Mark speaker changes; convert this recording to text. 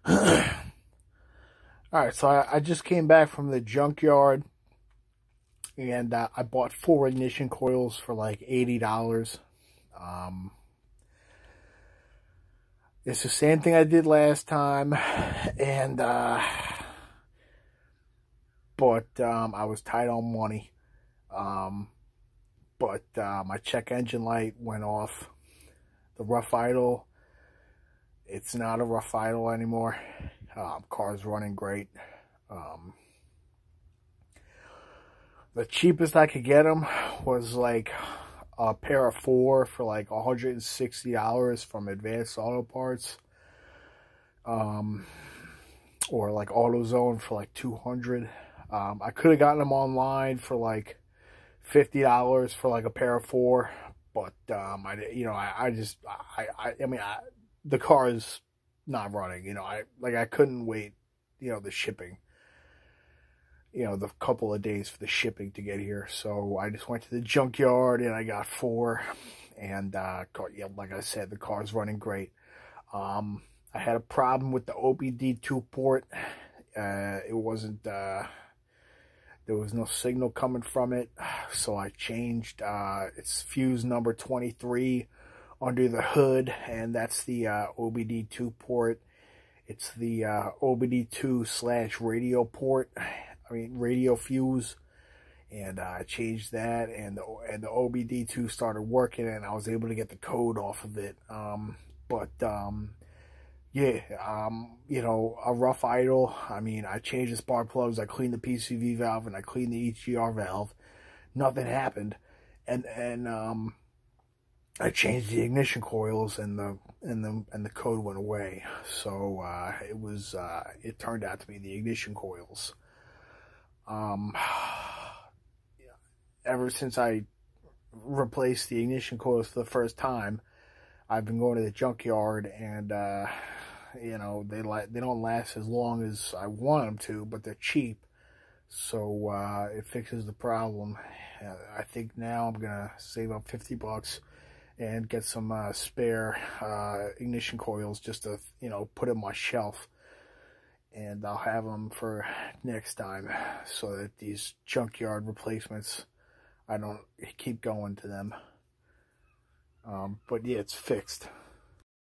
Speaker 1: Alright, so I just came back from the junkyard, and I bought 4 ignition coils for like $80. Um, it's the same thing I did last time, and but I was tight on money. But my check engine light went off. The rough idle, it's not a rough idle anymore. Car's running great. The cheapest I could get them was like a pair of 4 for like $160 from Advanced Auto Parts. Or like AutoZone for like $200. I could have gotten them online for like $50 for like a pair of 4, but the car is not running. I couldn't wait, the shipping, the couple of days for the shipping to get here. So I just went to the junkyard and I got 4, and like I said, the car's running great. I had a problem with the obd2 port. It wasn't, there was no signal coming from it, so I changed its fuse number 23 under the hood, and that's the obd2 port. It's the obd2/radio port, radio fuse, and I changed that, and the obd2 started working, and I was able to get the code off of it. A rough idle. I changed the spark plugs, I cleaned the PCV valve, and I cleaned the HGR valve. Nothing happened, and I changed the ignition coils, and the code went away. So it turned out to be the ignition coils. Ever since I replaced the ignition coils for the first time, I've been going to the junkyard, and they don't last as long as I want them to, but they're cheap, so it fixes the problem. I think now I'm gonna save up $50 and get some spare ignition coils just to put in my shelf, and I'll have them for next time, so that these junkyard replacements, I don't keep going to them. But yeah, it's fixed.